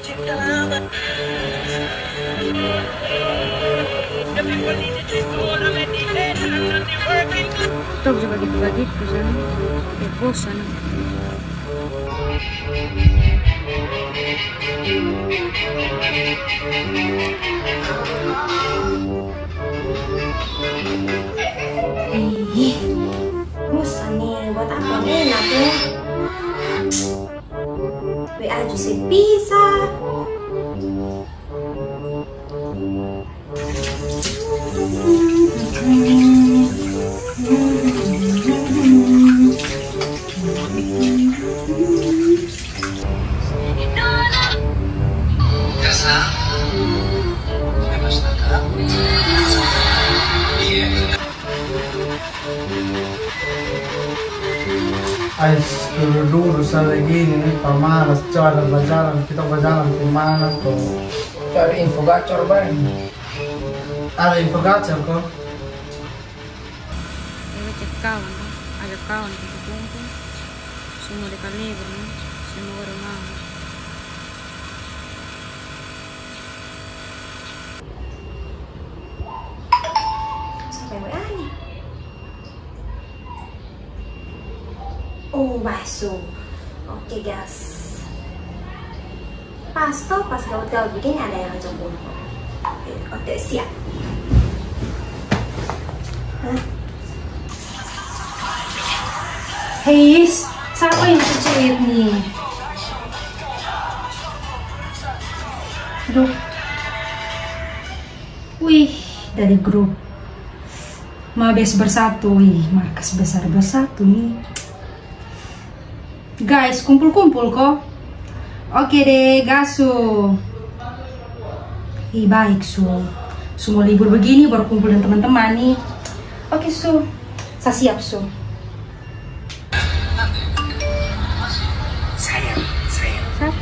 Tahu juga gitu-gitu kan, bosan. Bosan nih, buat apa nih enaknya? WA Jose bisa. Dulu saya gini nih pemalas jalan kita berjalan kemana tuh Cari info gacor bang. ada info gacor kok Ini cek kawan, ada kawan kita kumpul, semua dekat libur, semua orang mau. Sampai WA nih. Oh, masuk. Oke, guys. Pas gaut-gaut begini ada yang jemput. Oke, siap. Hei, siapa yang chat nih? Aduh. Wih, dari grup Mabes Bersatu. Wih, markas besar bersatu nih. Guys, kumpul-kumpul kok. Oke deh, gaso. Baik, semua libur begini baru kumpul dengan teman-teman nih. Oke, saya siap, Siapa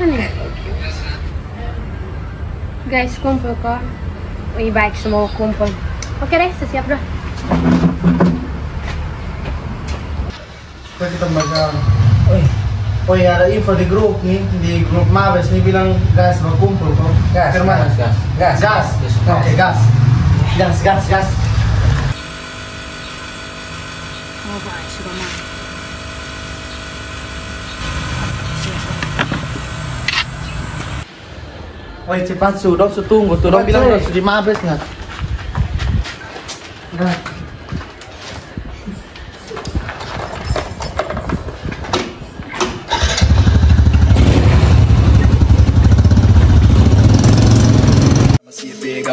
nih? Guys, kumpul kok. Wih, baik semua kumpul. Oke deh, saya siap dah. kita baca. Oh iya, ada info di grup nih, di grup Mabes nih bilang gas berkumpul kok. Gas. Oke, gas. Oh, baik, sudah mau. Woi cepat sudah tunggu tuh dong bilang udah di Mabes nggak? Nah.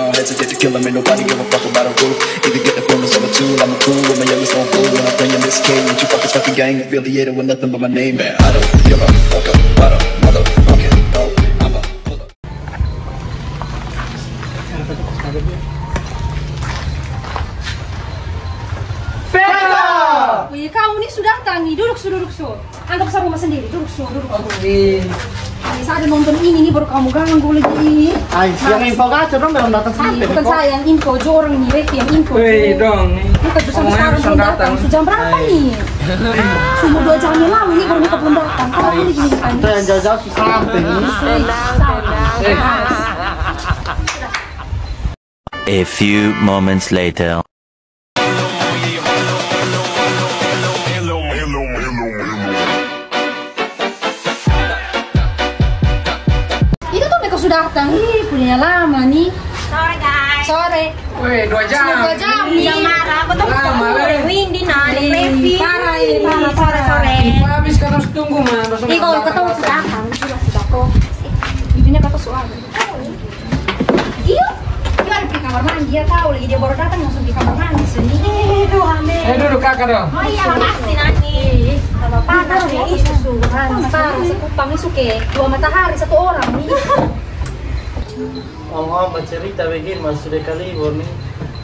Hesitate to kill him, ain't nobody give a fuck about a rule. Either get the bonus or a tool. I'm a cool with my youngest on fool. When I'm playing this game, you fucking gang affiliated with nothing but my name. Man, I don't give a fuck about a motherfucking no. I'm a pull up. Fela! Wih, kamu nih sudah datang nih, duduk su. Anggap saya rumah sendiri, duduk su. Saya ada nonton ini nih baru kamu ganggu lagi. Yang info gacor dong belum datang sampai. Bukan saya yang info, orang nih, Reki yang info. Wih dong nih. Bukan tuh sampai sekarang belum datang. Sudah jam berapa nih? Cuma 2 jam yang lalu nih baru mereka belum datang. Kalau ini gini kan. Kita yang jauh-jauh sih sampai nih. A few moments later. Itu tuh mereka sudah datang. Punya lama nih. Sore, guys. Sore. Wih, 2 jam. 2 jam nih. Jam marah, aku tuh Lama, Windy nari, Levi. Parah Sore. Habis kan harus tunggu mah. Nih kalau ketemu sudah datang, sudah kok. Ibunya kata soal. Iya. Dia ada di kamar mandi, dia tahu lagi dia baru datang langsung di kamar mandi sendiri. Duduk kakak dong. Oh iya, makasih Nani. Tambah panas ya, Susu, parah, sekupang isu ke 2 matahari 1 orang nih. Om bercerita begini mas sudah kali libur nih.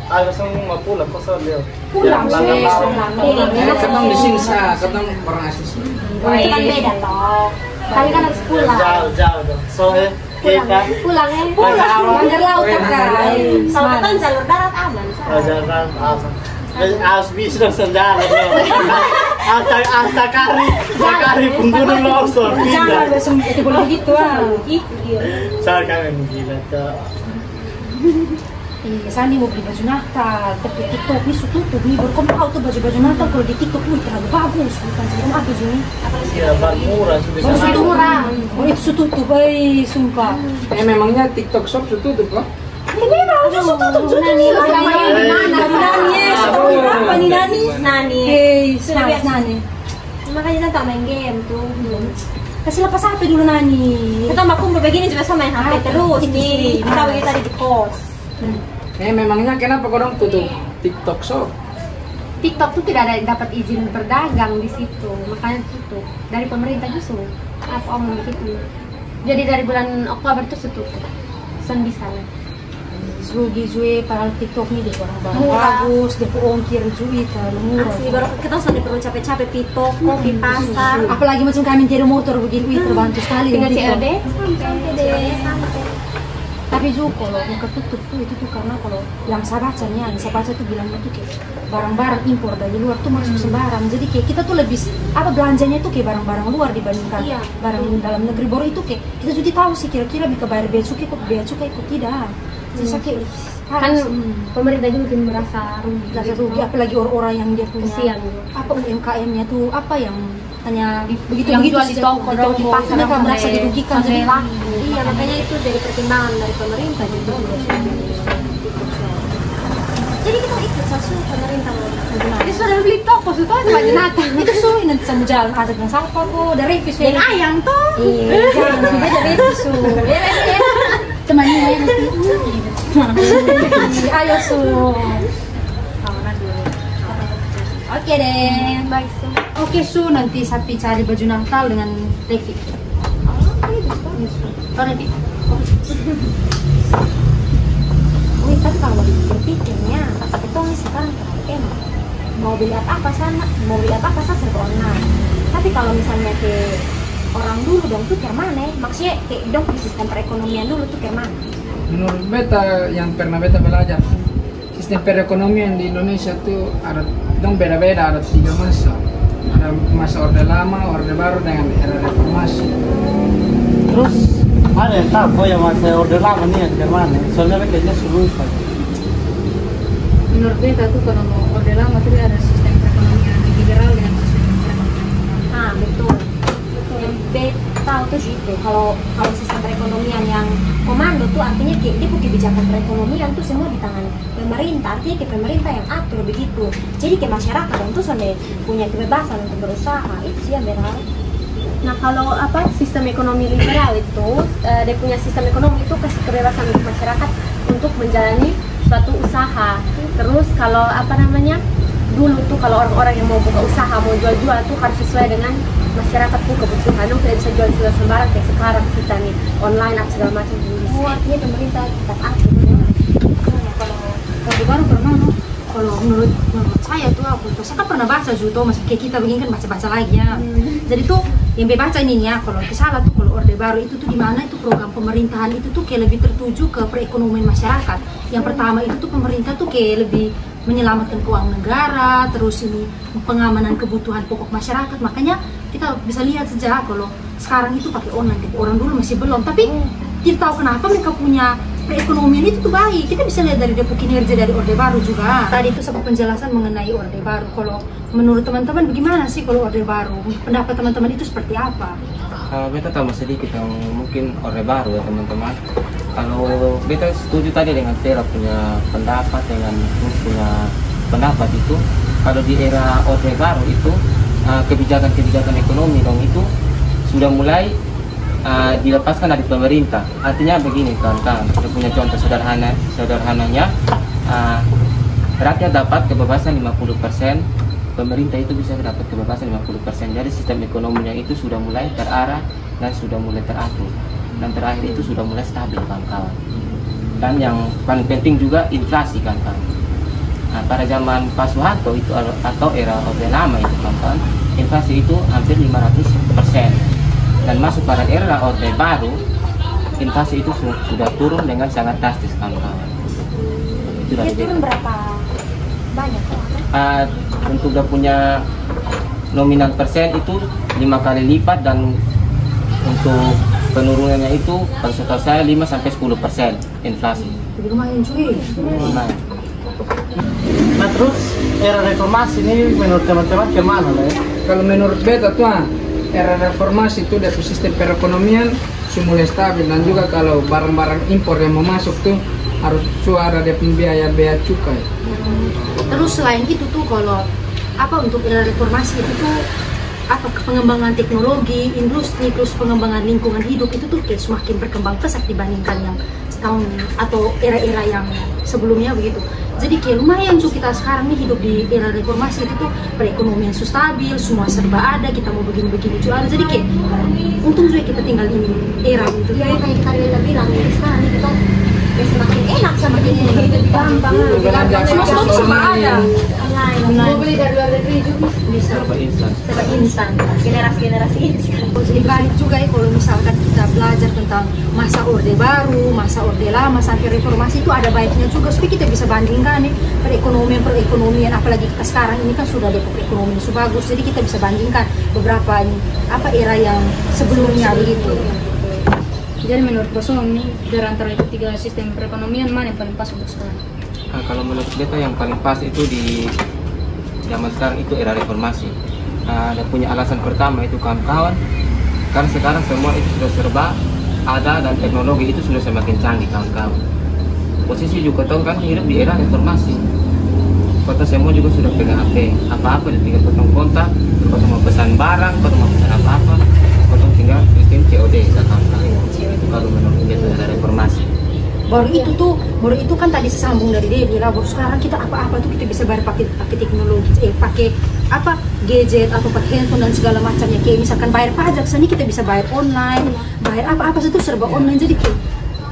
Langsung mau pulang kok dia. Pulang sih, Ketemu di sini ketemu orang asli sini. Itu kan beda toh. Kali kan harus pulang. Jauh dong. Soalnya kita Pulang ya. Banggar laut kan. Soalnya kan jalur darat aman. jalan apa? Harus bisa dong sendal. Kari pembunuh longsor. Jangan langsung itu boleh begitu Itu dia. Saya kangen gila kak. Sani mau beli baju Natal, tapi TikTok ini tutup nih. Baru kamu tahu tuh baju Natal kalau di TikTok ini terlalu bagus. Bukan sih, apa sih? Iya, baru murah sudah. Baru itu murah. Oh itu tutup, sumpah. Memangnya TikTok Shop tutup kok? Ini memang tutup Nani. Apa nih Nani? Nani. Sudah Nani. Makanya kita main game tuh. Kasih lepas HP dulu Nani. Kita mbak kumpul begini juga sama main HP terus nih. Kita begini tadi di kos. Memangnya kenapa korang tutup TikTok Shop? TikTok tuh tidak ada dapat izin berdagang di situ, makanya tutup dari pemerintah justru. Apa omong begitu? Jadi dari bulan Oktober tuh tutup. Sen bisa. Rugi Zue padahal TikTok ini dia barang bagus, dia ongkir Zue terlalu murah. Asli baru kita sampai perlu capek-capek di toko, di pasar. Apalagi macam kami tiru motor begini, terbantu sekali. Tinggal COD Sampai. Tapi Zu kalau mereka tutup tuh itu tuh karena kalau yang saya baca tuh bilangnya tuh kayak barang-barang impor dari luar tuh masuk sembarang. Jadi kayak kita tuh lebih belanjanya tuh kayak barang-barang luar dibandingkan barang dalam negeri. Baru itu kayak kita jadi tahu sih kira-kira bisa bayar bea cukai kok tidak. Jadi kayak kan pemerintah juga mungkin merasa rugi. Apalagi orang-orang yang dia punya apa UMKM-nya tuh apa yang hanya begitu jual di toko di pasar mereka merasa dirugikan. Iya, makanya itu jadi pertimbangan dari pemerintah gitu. Jadi kita ikut sesuai pemerintah. Jadi sudah beli toko sudah baju Natal. Itu sulit nanti sama jalan ajak dengan siapa kok dari review Dan ayam tuh. Iya, jangan sampai dari review. Temannya nanti. Ayo Su. Oke deh. Baik Su. Oke Su, nanti Sapi cari baju Natal dengan Levi. Oh nanti. Wih, tapi kalau dipikirnya, itu nih sekarang terlalu enak. Mau beli apa saja serba online. Tapi kalau misalnya ke orang dulu dong tuh kayak mana? Maksudnya kayak dong sistem perekonomian dulu tuh kayak mana? Menurut beta yang pernah beta belajar, sistem perekonomian di Indonesia tuh ada dong beda-beda, ada 3 masa. Ada masa Orde Lama, Orde Baru dengan era reformasi. Terus ada yang tahu yang masa Orde Lama nih yang mana? Soalnya kayaknya seru sekali. Menurut beta tuh kalau Orde Lama tuh ada sistem perekonomian liberal dengan sistem perekonomian. Ah betul. Yang beta tuh gitu. Kalau sistem perekonomian yang komando tuh artinya kayak dia kebijakan perekonomian tuh semua di tangan pemerintah. Artinya kayak pemerintah yang atur begitu. Jadi kayak masyarakat yang tuh sudah punya kebebasan untuk berusaha. Itu sih yang benar. Nah kalau sistem ekonomi liberal itu dia punya sistem ekonomi itu kasih kebebasan untuk masyarakat untuk menjalani suatu usaha. Terus kalau dulu tuh kalau orang-orang yang mau buka usaha mau jual-jual tuh harus sesuai dengan masyarakat tuh kebutuhan. Lu tidak bisa jual-jual sembarang kayak sekarang kita nih online apa segala macam. Artinya pemerintah tetap atur. Kalau baru pernah kalau menurut saya tuh saya kan pernah baca juga masih kayak kita begini kan baca-baca lagi ya. Jadi tuh yang baca ini ya kalau salah tuh kalau Orde Baru itu tuh di mana itu program pemerintahan itu tuh kayak lebih tertuju ke perekonomian masyarakat. Yang pertama itu tuh pemerintah tuh kayak lebih menyelamatkan keuangan negara, terus ini pengamanan kebutuhan pokok masyarakat. Makanya kita bisa lihat sejak kalau sekarang itu pakai online, orang dulu masih belum. Tapi kita tahu kenapa mereka punya perekonomian itu tuh baik. Kita bisa lihat dari kinerja dari Orde Baru juga. Tadi itu sebuah penjelasan mengenai Orde Baru. Kalau menurut teman-teman bagaimana sih kalau Orde Baru? Pendapat teman-teman itu seperti apa? Beta tambah sedikit yang mungkin Orde Baru ya teman-teman. Kalau beta setuju tadi dengan Tera punya pendapat dengan punya pendapat itu, kalau di era Orde Baru itu kebijakan-kebijakan ekonomi dong itu sudah mulai dilepaskan dari pemerintah. Artinya begini kawan-kawan, kita punya contoh sederhananya, rakyat dapat kebebasan 50%, pemerintah itu bisa dapat kebebasan 50%. Jadi sistem ekonominya itu sudah mulai terarah dan sudah mulai teratur. Dan terakhir itu sudah mulai stabil kawan-kawan. Dan yang paling penting juga inflasi kawan-kawan. Nah, pada zaman Pak Soeharto itu atau era Orde Lama itu kawan-kawan, inflasi itu hampir 500%. Dan masuk pada era Orde Baru, inflasi itu sudah turun dengan sangat drastis kawan-kawan. Dia turun berapa banyak? Tentu udah punya nominal persen itu 5 kali lipat, dan untuk penurunannya itu kalau setahu saya 5-10% inflasi. Jadi lumayan cuy. Lumayan. Nah terus era reformasi ini menurut teman-teman kemana lah ya? Kalau menurut beta tuh era reformasi itu dari sistem perekonomian mulai stabil, dan juga kalau barang-barang impor yang mau masuk tuh harus suara dia biaya cukai. Terus selain itu tuh kalau apa untuk era reformasi itu tuh apa pengembangan teknologi, industri, terus pengembangan lingkungan hidup itu tuh kayak semakin berkembang pesat dibandingkan yang setahun atau era-era yang sebelumnya begitu. Jadi kayak lumayan cuy kita sekarang nih hidup di era reformasi itu tuh perekonomian stabil, semua serba ada, kita mau begini-begini juga ada. Jadi kayak untung juga kita tinggal di era itu. Ya kayak kita bilang sekarang nih kita semakin enak sama ini, gampang, semua tuh serba ada. Mau beli dari luar negeri juga bisa. Serba instan, generasi instan. Jadi baik juga ya kalau misalkan kita belajar tentang masa orde baru, masa orde lama sampai reformasi itu ada baiknya juga supaya kita bisa bandingkan nih perekonomian apalagi kita sekarang ini kan sudah ada perekonomian sudah bagus, jadi kita bisa bandingkan beberapa ini apa era yang sebelumnya begitu. Jadi menurut Bosong nih dari antara ketiga sistem perekonomian mana yang paling pas untuk sekarang? Nah, kalau menurut beta yang paling pas itu di zaman sekarang itu era reformasi. Ada punya alasan pertama itu kawan-kawan, karena sekarang semua itu sudah serba ada dan teknologi itu sudah semakin canggih kawan-kawan. Posisi juga tahu kan hidup di era reformasi. Kota semua juga sudah pegang HP, apa-apa tinggal potong kontak, potong mau pesan barang, potong mau pesan apa-apa, potong tinggal sistem COD kawan-kawan. Itu kalau menurut beta era reformasi. Baru itu kan tadi sesambung dari dia bilang baru sekarang kita apa-apa tuh kita bisa bayar pakai teknologi, pakai apa gadget atau pakai handphone dan segala macamnya. Kayak misalkan bayar pajak sini kita bisa bayar online, bayar apa-apa itu serba online. Jadi kayak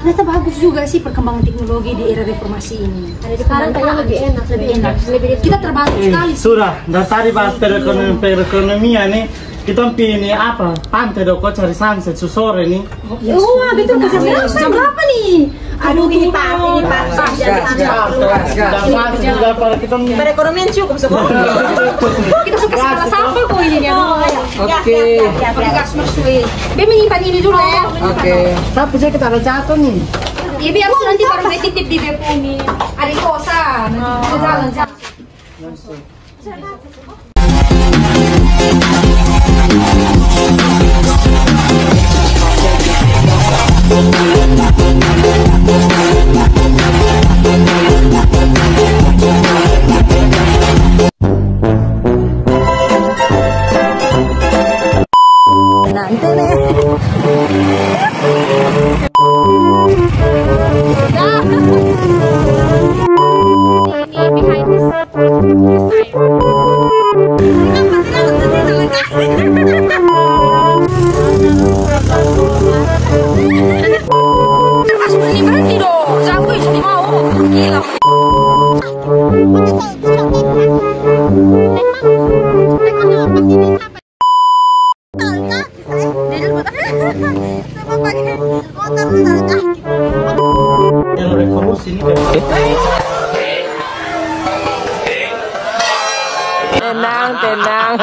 ternyata bagus juga sih perkembangan teknologi di era reformasi ini. Sekarang kayaknya lebih enak. Kita terbantu sekali. Sudah, dan tadi bahas perekonomian nih. Kita pilih apa? Pantai dong, kok cari sunset sore nih. Wah, betul jam berapa nih? Aduh, ini pas. Perekonomian cukup semua. Kita suka salah sampah kok ini ya. Oke. Gas mersui. Be menyimpan ini dulu ya. Oke. Tapi saya kita ada catat nih. Ya biar nanti baru titip di depo nih. Ada kosan. Nanti jalan. Berhenti dong, sampai jadi mau gila. Tenang.